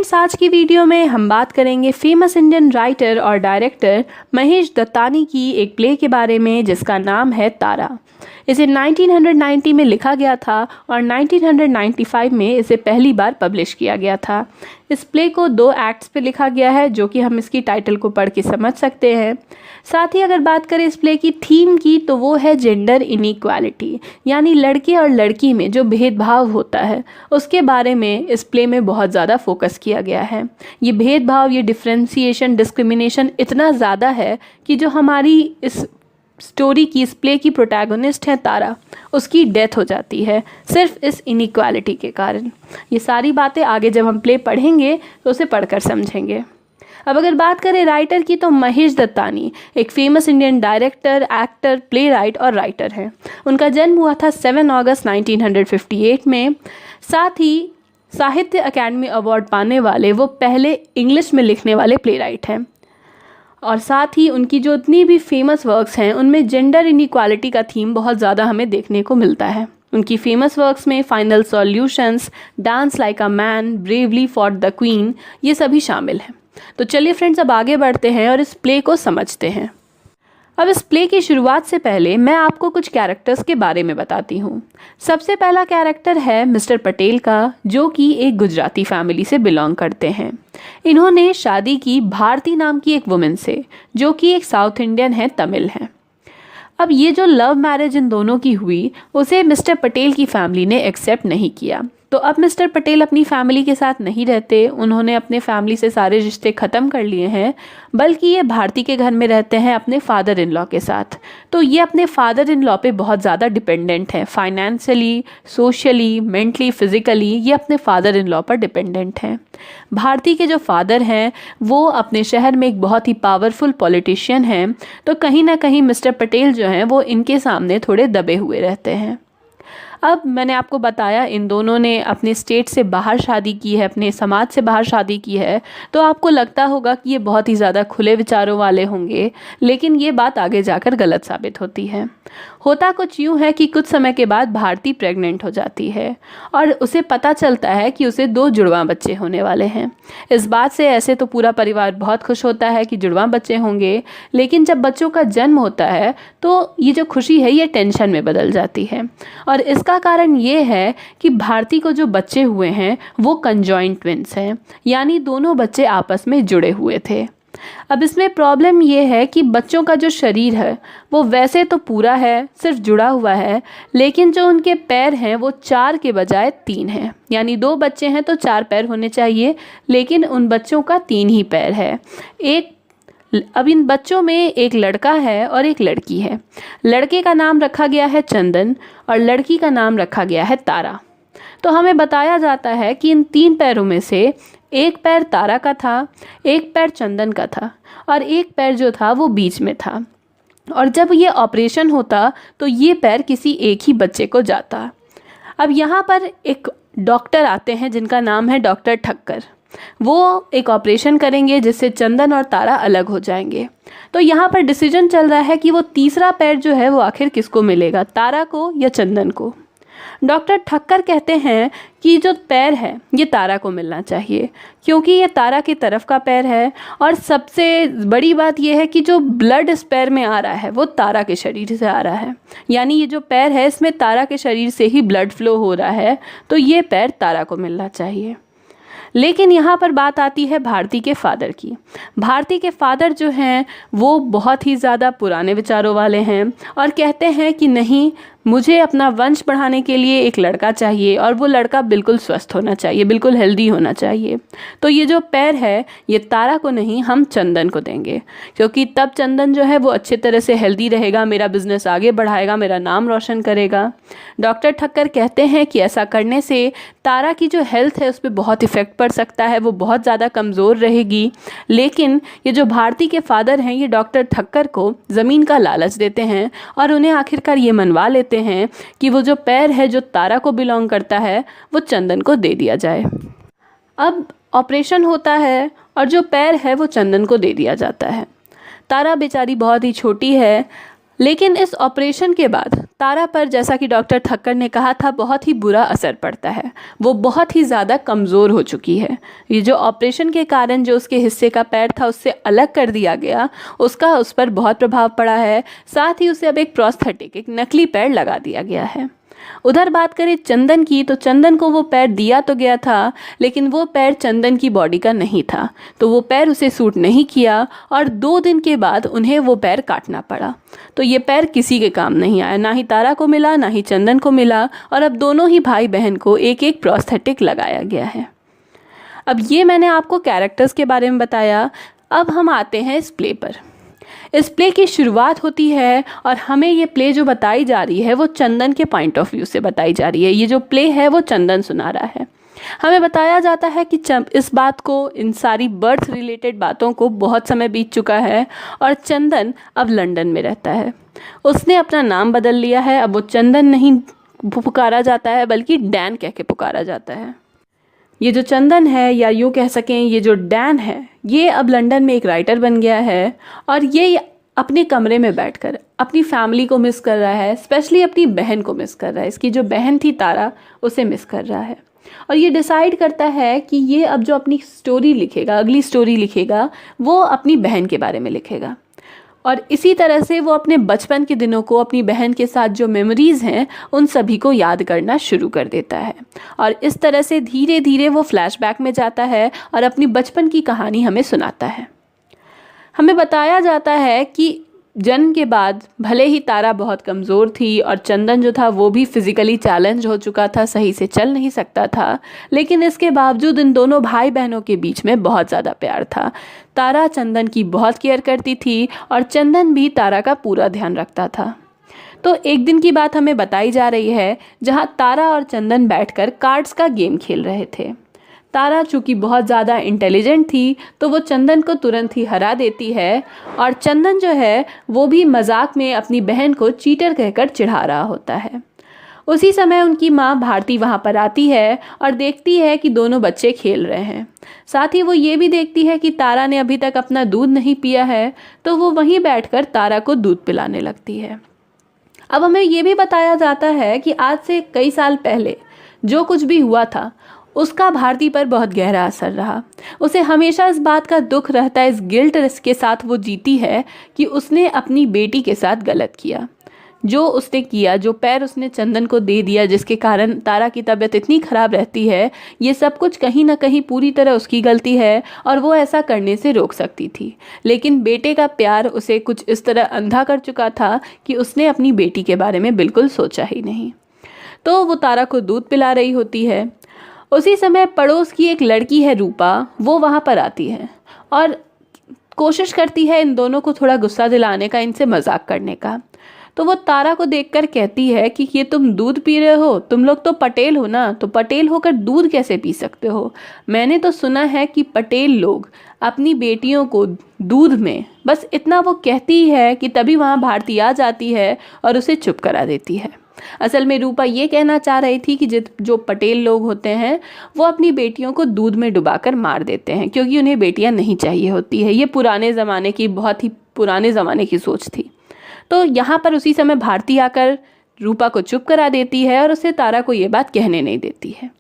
Friends, आज की video में हम बात करेंगे फेमस इंडियन राइटर और डायरेक्टर महेश दत्तानी की एक प्ले के बारे में जिसका नाम है तारा। इसे 1990 में लिखा गया था और 1995 में इसे पहली बार पब्लिश किया गया था। इस प्ले को 2 एक्ट्स पे लिखा गया है जो कि हम इसकी टाइटल को पढ़ के समझ सकते हैं। साथ ही अगर बात करें इस प्ले की थीम की तो वो है जेंडर इनइक्वालिटी, यानी लड़के और लड़की में जो भेदभाव होता है उसके बारे में इस प्ले में बहुत ज़्यादा फोकस किया गया है। ये भेदभाव, ये डिफ्रेंसिएशन, डिस्क्रिमिनेशन इतना ज़्यादा है कि जो हमारी इस स्टोरी की, इस प्ले की प्रोटैगनिस्ट है तारा, उसकी डेथ हो जाती है सिर्फ इस इनइक्वालिटी के कारण। ये सारी बातें आगे जब हम प्ले पढ़ेंगे तो उसे पढ़कर समझेंगे। अब अगर बात करें राइटर की तो महेश दत्तानी एक famous Indian director, actor, play right और राइटर हैं। उनका जन्म हुआ था 7 अगस्त 1958 में। साथ ही साहित्य अकादमी अवार्ड पाने वाले वो पहले इंग्लिश में लिखने वाले प्ले राइट हैं। और साथ ही उनकी जो इतनी भी फेमस वर्क्स हैं उनमें जेंडर इनइक्वालिटी का थीम बहुत ज़्यादा हमें देखने को मिलता है। उनकी फेमस वर्क्स में final solutions, dance like a man, bravely for the queen, ये सभी शामिल हैं। तो चलिए फ्रेंड्स, अब आगे बढ़ते हैं और इस प्ले को समझते हैं। अब इस प्ले की शुरुआत से पहले मैं आपको कुछ कैरेक्टर्स के बारे में बताती हूँ। सबसे पहला कैरेक्टर है मिस्टर पटेल का, जो कि एक गुजराती फैमिली से बिलोंग करते हैं। इन्होंने शादी की भारती नाम की एक वुमेन से, जो कि एक साउथ इंडियन है, तमिल है। अब ये जो लव मैरिज इन दोनों की हुई उसे मिस्टर पटेल की फैमिली ने एक्सेप्ट नहीं किया। तो अब मिस्टर पटेल अपनी फैमिली के साथ नहीं रहते, उन्होंने अपने फैमिली से सारे रिश्ते ख़त्म कर लिए हैं, बल्कि ये भारती के घर में रहते हैं अपने फादर इन लॉ के साथ। तो ये अपने फादर इन लॉ पे बहुत ज़्यादा डिपेंडेंट है, फाइनेंशियली, सोशली, मेंटली, फिज़िकली ये अपने फादर इन लॉ पर डिपेंडेंट हैं। भारती के जो फादर हैं वो अपने शहर में एक बहुत ही पावरफुल पॉलिटिशियन हैं, तो कहीं ना कहीं मिस्टर पटेल जो हैं वो इनके सामने थोड़े दबे हुए रहते हैं। अब मैंने आपको बताया इन दोनों ने अपने स्टेट से बाहर शादी की है, अपने समाज से बाहर शादी की है, तो आपको लगता होगा कि ये बहुत ही ज़्यादा खुले विचारों वाले होंगे, लेकिन ये बात आगे जाकर गलत साबित होती है। होता कुछ यूँ है कि कुछ समय के बाद भारती प्रेग्नेंट हो जाती है और उसे पता चलता है कि उसे 2 जुड़वां बच्चे होने वाले हैं। इस बात से ऐसे तो पूरा परिवार बहुत खुश होता है कि जुड़वां बच्चे होंगे, लेकिन जब बच्चों का जन्म होता है तो ये जो खुशी है ये टेंशन में बदल जाती है। और इसका कारण ये है कि भारती को जो बच्चे हुए हैं वो कंजॉइंट ट्विंस हैं, यानी दोनों बच्चे आपस में जुड़े हुए थे। अब इसमें प्रॉब्लम ये है कि बच्चों का जो शरीर है वो वैसे तो पूरा है, सिर्फ जुड़ा हुआ है, लेकिन जो उनके पैर हैं वो 4 के बजाय 3 हैं। यानी 2 बच्चे हैं तो 4 पैर होने चाहिए, लेकिन उन बच्चों का 3 ही पैर है। अब इन बच्चों में एक लड़का है और एक लड़की है। लड़के का नाम रखा गया है चंदन और लड़की का नाम रखा गया है तारा। तो हमें बताया जाता है कि इन 3 पैरों में से एक पैर तारा का था, एक पैर चंदन का था और एक पैर जो था वो बीच में था। और जब ये ऑपरेशन होता तो ये पैर किसी एक ही बच्चे को जाता। अब यहाँ पर एक डॉक्टर आते हैं जिनका नाम है डॉक्टर ठक्कर। वो एक ऑपरेशन करेंगे जिससे चंदन और तारा अलग हो जाएंगे। तो यहाँ पर डिसीजन चल रहा है कि वो तीसरा पैर जो है वो आखिर किसको मिलेगा, तारा को या चंदन को। डॉक्टर ठक्कर कहते हैं कि जो पैर है ये तारा को मिलना चाहिए, क्योंकि ये तारा की तरफ का पैर है और सबसे बड़ी बात ये है कि जो ब्लड इस पैर में आ रहा है वो तारा के शरीर से आ रहा है। यानी ये जो पैर है इसमें तारा के शरीर से ही ब्लड फ्लो हो रहा है, तो ये पैर तारा को मिलना चाहिए। लेकिन यहाँ पर बात आती है भारती के फादर की। भारती के फादर जो हैं वो बहुत ही ज़्यादा पुराने विचारों वाले हैं और कहते हैं कि नहीं, मुझे अपना वंश बढ़ाने के लिए एक लड़का चाहिए और वो लड़का बिल्कुल स्वस्थ होना चाहिए, बिल्कुल हेल्दी होना चाहिए। तो ये जो पैर है ये तारा को नहीं, हम चंदन को देंगे, क्योंकि तब चंदन जो है वो अच्छे तरह से हेल्दी रहेगा, मेरा बिजनेस आगे बढ़ाएगा, मेरा नाम रोशन करेगा। डॉक्टर ठक्कर कहते हैं कि ऐसा करने से तारा की जो हेल्थ है उस पर बहुत इफ़ेक्ट पड़ सकता है, वो बहुत ज़्यादा कमज़ोर रहेगी। लेकिन ये जो भारती के फादर हैं ये डॉक्टर ठक्कर को ज़मीन का लालच देते हैं और उन्हें आखिरकार ये मनवा लेते हैं कि वो जो पैर है जो तारा को बिलोंग करता है वो चंदन को दे दिया जाए। अब ऑपरेशन होता है और जो पैर है वो चंदन को दे दिया जाता है। तारा बेचारी बहुत ही छोटी है, लेकिन इस ऑपरेशन के बाद तारा पर, जैसा कि डॉक्टर ठक्कर ने कहा था, बहुत ही बुरा असर पड़ता है। वो बहुत ही ज़्यादा कमज़ोर हो चुकी है। ये जो ऑपरेशन के कारण जो उसके हिस्से का पैर था उससे अलग कर दिया गया, उसका उस पर बहुत प्रभाव पड़ा है। साथ ही उसे अब एक प्रोस्थेटिक, एक नकली पैर लगा दिया गया है। उधर बात करें चंदन की, तो चंदन को वो पैर दिया तो गया था, लेकिन वो पैर चंदन की बॉडी का नहीं था, तो वो पैर उसे सूट नहीं किया और 2 दिन के बाद उन्हें वो पैर काटना पड़ा। तो ये पैर किसी के काम नहीं आया, ना ही तारा को मिला, ना ही चंदन को मिला, और अब दोनों ही भाई बहन को एक एक प्रोस्थेटिक लगाया गया है। अब ये मैंने आपको कैरेक्टर्स के बारे में बताया। अब हम आते हैं इस प्ले पर। इस प्ले की शुरुआत होती है और हमें ये प्ले जो बताई जा रही है वो चंदन के पॉइंट ऑफ व्यू से बताई जा रही है। ये जो प्ले है वो चंदन सुना रहा है। हमें बताया जाता है कि इस बात को, इन सारी बर्थ रिलेटेड बातों को बहुत समय बीत चुका है और चंदन अब लंदन में रहता है। उसने अपना नाम बदल लिया है। अब वो चंदन नहीं पुकारा जाता है बल्कि डैन कह के पुकारा जाता है। ये जो चंदन है, या यूँ कह सकें ये जो डैन है, ये अब लंदन में एक राइटर बन गया है और ये अपने कमरे में बैठकर अपनी फैमिली को मिस कर रहा है, स्पेशली अपनी बहन को मिस कर रहा है। इसकी जो बहन थी तारा, उसे मिस कर रहा है और ये डिसाइड करता है कि ये अब जो अपनी स्टोरी लिखेगा, अगली स्टोरी लिखेगा, वो अपनी बहन के बारे में लिखेगा। और इसी तरह से वो अपने बचपन के दिनों को, अपनी बहन के साथ जो मेमोरीज़ हैं, उन सभी को याद करना शुरू कर देता है और इस तरह से धीरे धीरे वो फ्लैशबैक में जाता है और अपनी बचपन की कहानी हमें सुनाता है। हमें बताया जाता है कि जन्म के बाद भले ही तारा बहुत कमज़ोर थी और चंदन जो था वो भी फिज़िकली चैलेंज हो चुका था, सही से चल नहीं सकता था, लेकिन इसके बावजूद इन दोनों भाई बहनों के बीच में बहुत ज़्यादा प्यार था। तारा चंदन की बहुत केयर करती थी और चंदन भी तारा का पूरा ध्यान रखता था। तो एक दिन की बात हमें बताई जा रही है जहाँ तारा और चंदन बैठकर कार्ड्स का गेम खेल रहे थे। तारा चूँकि बहुत ज़्यादा इंटेलिजेंट थी तो वो चंदन को तुरंत ही हरा देती है और चंदन जो है वो भी मजाक में अपनी बहन को चीटर कहकर चिढ़ा रहा होता है। उसी समय उनकी माँ भारती वहाँ पर आती है और देखती है कि दोनों बच्चे खेल रहे हैं। साथ ही वो ये भी देखती है कि तारा ने अभी तक अपना दूध नहीं पिया है, तो वो वहीं बैठकर तारा को दूध पिलाने लगती है। अब हमें ये भी बताया जाता है कि आज से कई साल पहले जो कुछ भी हुआ था उसका भारती पर बहुत गहरा असर रहा। उसे हमेशा इस बात का दुख रहता है, इस गिल्ट के साथ वो जीती है कि उसने अपनी बेटी के साथ गलत किया। जो उसने किया, जो पैर उसने चंदन को दे दिया, जिसके कारण तारा की तबीयत इतनी ख़राब रहती है, ये सब कुछ कहीं ना कहीं पूरी तरह उसकी गलती है और वो ऐसा करने से रोक सकती थी। लेकिन बेटे का प्यार उसे कुछ इस तरह अंधा कर चुका था कि उसने अपनी बेटी के बारे में बिल्कुल सोचा ही नहीं। तो वो तारा को दूध पिला रही होती है। उसी समय पड़ोस की एक लड़की है रूपा, वो वहाँ पर आती है और कोशिश करती है इन दोनों को थोड़ा गुस्सा दिलाने का, इनसे मजाक करने का। तो वो तारा को देखकर कहती है कि ये तुम दूध पी रहे हो, तुम लोग तो पटेल हो ना, तो पटेल होकर दूध कैसे पी सकते हो? मैंने तो सुना है कि पटेल लोग अपनी बेटियों को दूध में, बस इतना वो कहती है कि तभी वहाँ भारती आ जाती है और उसे चुप करा देती है। असल में रूपा ये कहना चाह रही थी कि जो पटेल लोग होते हैं वो अपनी बेटियों को दूध में डुबाकर मार देते हैं क्योंकि उन्हें बेटियां नहीं चाहिए होती है। ये पुराने ज़माने की, बहुत ही पुराने ज़माने की सोच थी। तो यहाँ पर उसी समय भारती आकर रूपा को चुप करा देती है और उसे तारा को ये बात कहने नहीं देती है।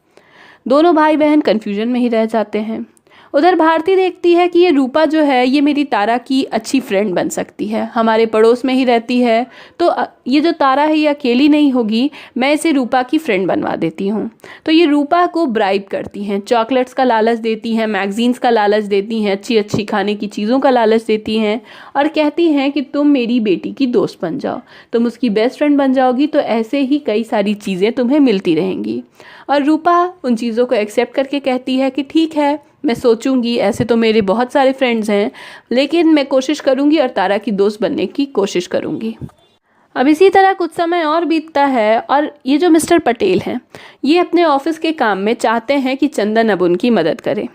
दोनों भाई बहन कन्फ्यूजन में ही रह जाते हैं। उधर भारती देखती है कि ये रूपा जो है ये मेरी तारा की अच्छी फ्रेंड बन सकती है, हमारे पड़ोस में ही रहती है, तो ये जो तारा है ये अकेली नहीं होगी, मैं इसे रूपा की फ्रेंड बनवा देती हूँ। तो ये रूपा को ब्राइब करती हैं, चॉकलेट्स का लालच देती हैं, मैगजीन्स का लालच देती हैं, अच्छी अच्छी खाने की चीज़ों का लालच देती हैं और कहती हैं कि तुम मेरी बेटी की दोस्त बन जाओ, तुम उसकी बेस्ट फ्रेंड बन जाओगी, तो ऐसे ही कई सारी चीज़ें तुम्हें मिलती रहेंगी। और रूपा उन चीज़ों को एक्सेप्ट करके कहती है कि ठीक है, मैं सोचूंगी, ऐसे तो मेरे बहुत सारे फ्रेंड्स हैं, लेकिन मैं कोशिश करूंगी और तारा की दोस्त बनने की कोशिश करूंगी। अब इसी तरह कुछ समय और बीतता है और ये जो मिस्टर पटेल हैं ये अपने ऑफिस के काम में चाहते हैं कि चंदन अब उनकी मदद करे।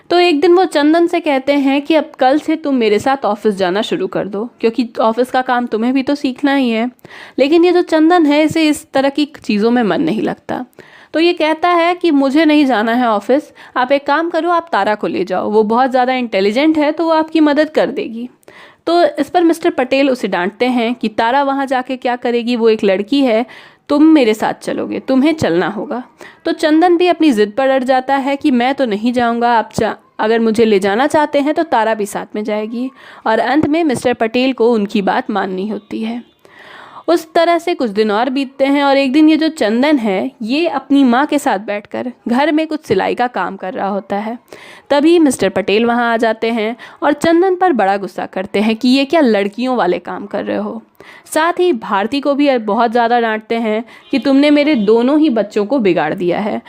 तो एक दिन वो चंदन से कहते हैं कि अब कल से तुम मेरे साथ ऑफिस जाना शुरू कर दो, क्योंकि ऑफिस का काम तुम्हें भी तो सीखना ही है। लेकिन ये जो चंदन है इसे इस तरह की चीज़ों में मन नहीं लगता, तो ये कहता है कि मुझे नहीं जाना है ऑफिस, आप एक काम करो, आप तारा को ले जाओ, वो बहुत ज़्यादा इंटेलिजेंट है तो वो आपकी मदद कर देगी। तो इस पर मिस्टर पटेल उसे डांटते हैं कि तारा वहाँ जाके क्या करेगी, वो एक लड़की है, तुम मेरे साथ चलोगे, तुम्हें चलना होगा। तो चंदन भी अपनी ज़िद पर अड़ जाता है कि मैं तो नहीं जाऊँगा, आप अगर मुझे ले जाना चाहते हैं तो तारा भी साथ में जाएगी। और अंत में मिस्टर पटेल को उनकी बात माननी होती है। उस तरह से कुछ दिन और बीतते हैं और एक दिन ये जो चंदन है ये अपनी माँ के साथ बैठकर घर में कुछ सिलाई का काम कर रहा होता है। तभी मिस्टर पटेल वहाँ आ जाते हैं और चंदन पर बड़ा गुस्सा करते हैं कि ये क्या लड़कियों वाले काम कर रहे हो। साथ ही भारती को भी बहुत ज़्यादा डांटते हैं कि तुमने मेरे दोनों ही बच्चों को बिगाड़ दिया है।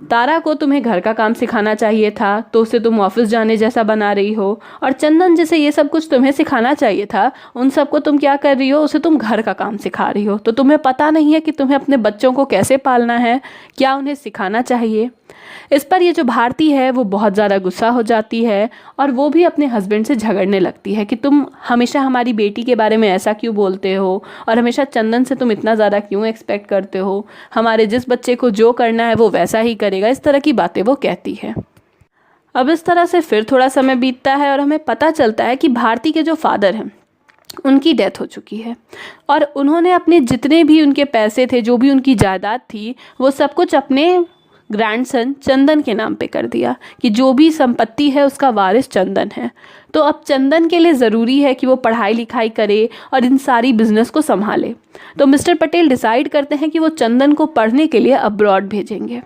तारा को तुम्हें घर का काम सिखाना चाहिए था तो उसे तुम ऑफिस जाने जैसा बना रही हो, और चंदन जिसे ये सब कुछ तुम्हें सिखाना चाहिए था उन सबको तुम क्या कर रही हो, उसे तुम घर का काम सिखा रही हो। तो तुम्हें पता नहीं है कि तुम्हें अपने बच्चों को कैसे पालना है, क्या उन्हें सिखाना चाहिए। इस पर ये जो भारती है वो बहुत ज़्यादा गुस्सा हो जाती है और वो भी अपने हस्बैंड से झगड़ने लगती है कि तुम हमेशा हमारी बेटी के बारे में ऐसा क्यों बोलते हो और हमेशा चंदन से तुम इतना ज़्यादा क्यों एक्सपेक्ट करते हो, हमारे जिस बच्चे को जो करना है वो वैसा ही करेगा। इस तरह की बातें वो कहती है। अब इस तरह से फिर थोड़ा समय बीतता है और हमें पता चलता है कि भारती के जो फादर हैं उनकी डेथ हो चुकी है और उन्होंने अपने जितने भी उनके पैसे थे, जो भी उनकी जायदाद थी, वो सब कुछ अपने ग्रैंडसन चंदन के नाम पे कर दिया कि जो भी संपत्ति है उसका वारिस चंदन है। तो अब चंदन के लिए ज़रूरी है कि वो पढ़ाई लिखाई करे और इन सारी बिजनेस को संभाले। तो मिस्टर पटेल डिसाइड करते हैं कि वो चंदन को पढ़ने के लिए अब्रॉड भेजेंगे।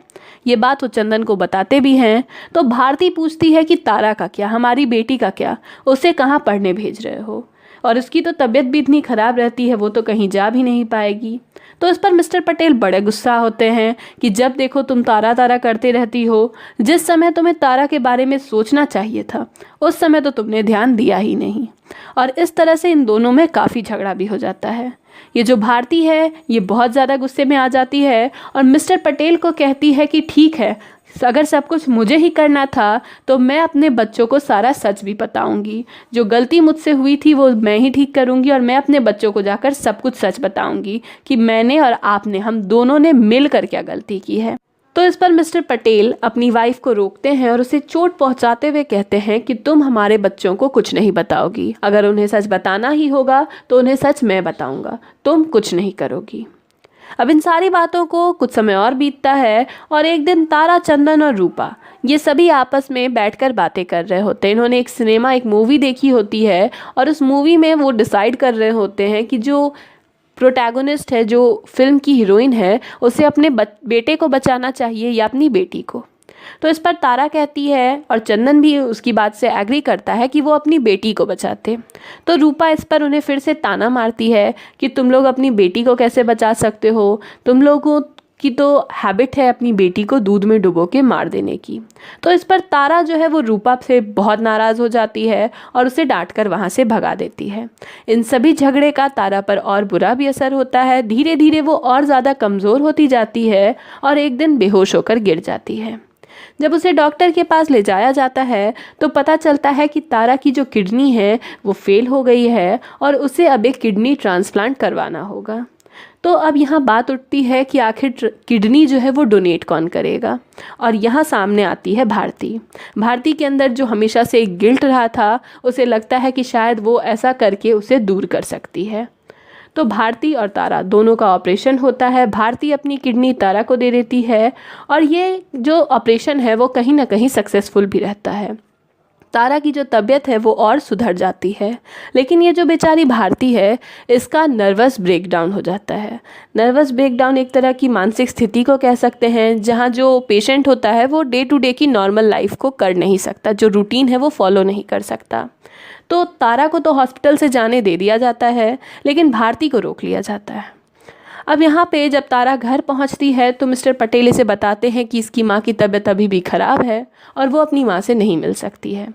ये बात वो चंदन को बताते भी हैं। तो भारती पूछती है कि तारा का क्या, हमारी बेटी का क्या, उसे कहाँ पढ़ने भेज रहे हो, और उसकी तो तबीयत भी इतनी ख़राब रहती है, वो तो कहीं जा भी नहीं पाएगी। तो इस पर मिस्टर पटेल बड़े गुस्सा होते हैं कि जब देखो तुम तारा तारा करते रहती हो, जिस समय तुम्हें तारा के बारे में सोचना चाहिए था उस समय तो तुमने ध्यान दिया ही नहीं। और इस तरह से इन दोनों में काफ़ी झगड़ा भी हो जाता है। ये जो भारती है ये बहुत ज़्यादा गुस्से में आ जाती है और मिस्टर पटेल को कहती है कि ठीक है, अगर सब कुछ मुझे ही करना था तो मैं अपने बच्चों को सारा सच भी बताऊंगी, जो गलती मुझसे हुई थी वो मैं ही ठीक करूंगी और मैं अपने बच्चों को जाकर सब कुछ सच बताऊंगी कि मैंने और आपने, हम दोनों ने मिलकर क्या गलती की है। तो इस पर मिस्टर पटेल अपनी वाइफ को रोकते हैं और उसे चोट पहुंचाते हुए कहते हैं कि तुम हमारे बच्चों को कुछ नहीं बताओगी, अगर उन्हें सच बताना ही होगा तो उन्हें सच मैं बताऊंगा, तुम कुछ नहीं करोगी। अब इन सारी बातों को कुछ समय और बीतता है और एक दिन तारा, चंदन और रूपा ये सभी आपस में बैठकर बातें कर रहे होते हैं। इन्होंने एक मूवी देखी होती है और उस मूवी में वो डिसाइड कर रहे होते हैं कि जो प्रोटैगोनिस्ट है, जो फिल्म की हीरोइन है, उसे अपने बेटे को बचाना चाहिए या अपनी बेटी को। तो इस पर तारा कहती है और चंदन भी उसकी बात से एग्री करता है कि वो अपनी बेटी को बचाते। तो रूपा इस पर उन्हें फिर से ताना मारती है कि तुम लोग अपनी बेटी को कैसे बचा सकते हो, तुम लोगों की तो हैबिट है अपनी बेटी को दूध में डुबो के मार देने की। तो इस पर तारा जो है वो रूपा से बहुत नाराज़ हो जाती है और उसे डांट कर वहाँ से भगा देती है। इन सभी झगड़े का तारा पर और बुरा भी असर होता है। धीरे धीरे वो और ज़्यादा कमज़ोर होती जाती है और एक दिन बेहोश होकर गिर जाती है। जब उसे डॉक्टर के पास ले जाया जाता है तो पता चलता है कि तारा की जो किडनी है वो फेल हो गई है और उसे अब एक किडनी ट्रांसप्लांट करवाना होगा। तो अब यहाँ बात उठती है कि आखिर किडनी जो है वो डोनेट कौन करेगा, और यहाँ सामने आती है भारती। भारती के अंदर जो हमेशा से एक गिल्ट रहा था, उसे लगता है कि शायद वो ऐसा करके उसे दूर कर सकती है। तो भारती और तारा दोनों का ऑपरेशन होता है। भारती अपनी किडनी तारा को दे देती है और ये जो ऑपरेशन है वो कहीं ना कहीं सक्सेसफुल भी रहता है। तारा की जो तबीयत है वो और सुधर जाती है, लेकिन ये जो बेचारी भारती है इसका नर्वस ब्रेकडाउन हो जाता है। नर्वस ब्रेकडाउन एक तरह की मानसिक स्थिति को कह सकते हैं, जहाँ जो पेशेंट होता है वो डे टू डे की नॉर्मल लाइफ को कर नहीं सकता, जो रूटीन है वो फॉलो नहीं कर सकता। तो तारा को तो हॉस्पिटल से जाने दे दिया जाता है, लेकिन भारती को रोक लिया जाता है। अब यहाँ पे जब तारा घर पहुँचती है तो मिस्टर पटेल इसे बताते हैं कि इसकी माँ की तबीयत अभी भी ख़राब है और वो अपनी माँ से नहीं मिल सकती है।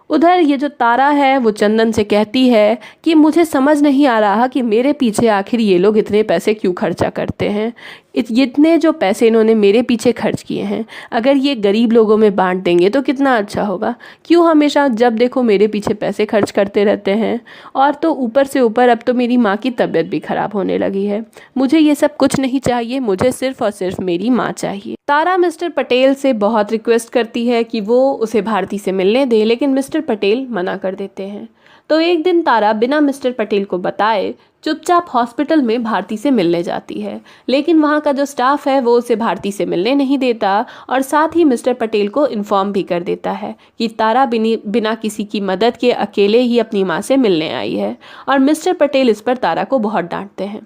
उधर ये जो तारा है वो चंदन से कहती है कि मुझे समझ नहीं आ रहा कि मेरे पीछे आखिर ये लोग इतने पैसे क्यों खर्चा करते हैं। इतने जो पैसे इन्होंने मेरे पीछे खर्च किए हैं, अगर ये गरीब लोगों में बांट देंगे तो कितना अच्छा होगा। क्यों हमेशा जब देखो मेरे पीछे पैसे खर्च करते रहते हैं। और तो ऊपर से ऊपर अब तो मेरी माँ की तबीयत भी ख़राब होने लगी है। मुझे ये सब कुछ नहीं चाहिए, मुझे सिर्फ़ और सिर्फ मेरी माँ चाहिए। तारा मिस्टर पटेल से बहुत रिक्वेस्ट करती है कि वो उसे भारती से मिलने दे, लेकिन मिस्टर पटेल मना कर देते हैं। तो एक दिन तारा बिना मिस्टर पटेल को बताए चुपचाप हॉस्पिटल में भारती से मिलने जाती है, लेकिन वहाँ का जो स्टाफ है वो उसे भारती से मिलने नहीं देता और साथ ही मिस्टर पटेल को इन्फॉर्म भी कर देता है कि तारा बिना किसी की मदद के अकेले ही अपनी माँ से मिलने आई है। और मिस्टर पटेल इस पर तारा को बहुत डांटते हैं।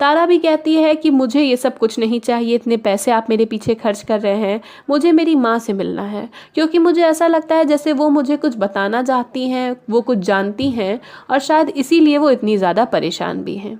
तारा भी कहती है कि मुझे ये सब कुछ नहीं चाहिए, इतने पैसे आप मेरे पीछे खर्च कर रहे हैं, मुझे मेरी माँ से मिलना है, क्योंकि मुझे ऐसा लगता है जैसे वो मुझे कुछ बताना चाहती हैं, वो कुछ जानती हैं और शायद इसीलिए वो इतनी ज़्यादा परेशान भी हैं।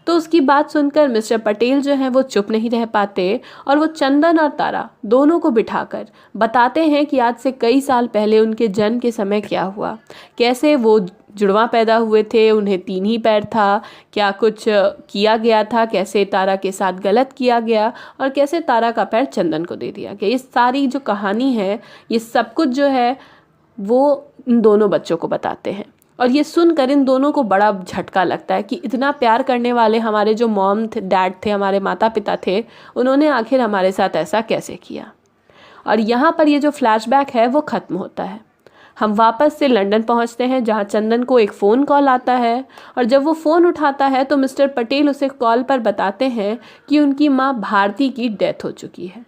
तो उसकी बात सुनकर मिस्टर पटेल जो हैं वो चुप नहीं रह पाते और वो चंदन और तारा दोनों को बिठाकर बताते हैं कि आज से कई साल पहले उनके जन्म के समय क्या हुआ, कैसे वो जुड़वा पैदा हुए थे, उन्हें 3 ही पैर था, क्या कुछ किया गया था, कैसे तारा के साथ गलत किया गया और कैसे तारा का पैर चंदन को दे दिया गया। ये सारी जो कहानी है, ये सब कुछ जो है वो इन दोनों बच्चों को बताते हैं। और ये सुनकर इन दोनों को बड़ा झटका लगता है कि इतना प्यार करने वाले हमारे जो मॉम थे, डैड थे, हमारे माता पिता थे, उन्होंने आखिर हमारे साथ ऐसा कैसे किया। और यहाँ पर ये जो फ्लैशबैक है वो ख़त्म होता है। हम वापस से लंदन पहुँचते हैं जहाँ चंदन को एक फ़ोन कॉल आता है और जब वो फ़ोन उठाता है तो मिस्टर पटेल उसे कॉल पर बताते हैं कि उनकी माँ भारती की डेथ हो चुकी है।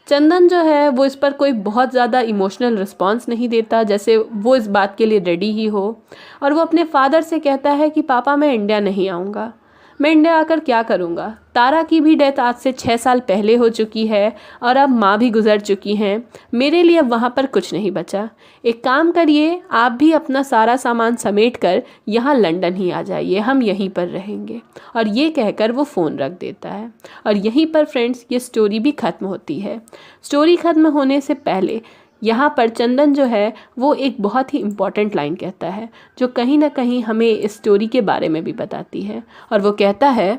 चंदन जो है वो इस पर कोई बहुत ज़्यादा इमोशनल रिस्पॉन्स नहीं देता, जैसे वो इस बात के लिए रेडी ही हो, और वो अपने फादर से कहता है कि पापा मैं इंडिया नहीं आऊँगा, मैं इंडिया आकर क्या करूँगा। तारा की भी डेथ आज से 6 साल पहले हो चुकी है और अब माँ भी गुजर चुकी हैं, मेरे लिए अब वहाँ पर कुछ नहीं बचा। एक काम करिए, आप भी अपना सारा सामान समेट कर यहाँ लंदन ही आ जाइए, हम यहीं पर रहेंगे। और ये कहकर वो फ़ोन रख देता है और यहीं पर फ्रेंड्स ये स्टोरी भी ख़त्म होती है। स्टोरी ख़त्म होने से पहले यहाँ पर चंदन जो है वो एक बहुत ही इम्पॉर्टेंट लाइन कहता है जो कहीं ना कहीं हमें इस स्टोरी के बारे में भी बताती है, और वो कहता है,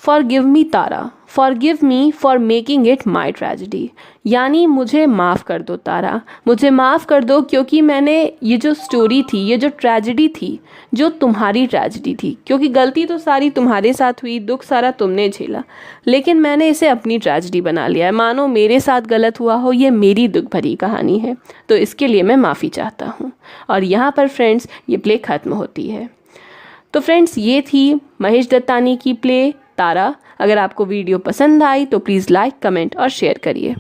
forgive me Tara, forgive me for making it my tragedy. यानी मुझे माफ़ कर दो तारा, मुझे माफ़ कर दो क्योंकि मैंने ये जो स्टोरी थी, ये जो ट्रेजिडी थी, जो तुम्हारी ट्रेजिडी थी, क्योंकि गलती तो सारी तुम्हारे साथ हुई, दुख सारा तुमने झेला, लेकिन मैंने इसे अपनी ट्रेजिडी बना लिया है, मानो मेरे साथ गलत हुआ हो, ये मेरी दुख भरी कहानी है, तो इसके लिए मैं माफ़ी चाहता हूँ। और यहाँ पर फ्रेंड्स ये प्ले ख़त्म होती है। तो फ्रेंड्स ये थी महेश दत्तानी की प्ले तारा। अगर आपको वीडियो पसंद आई तो प्लीज़ लाइक, कमेंट और शेयर करिए।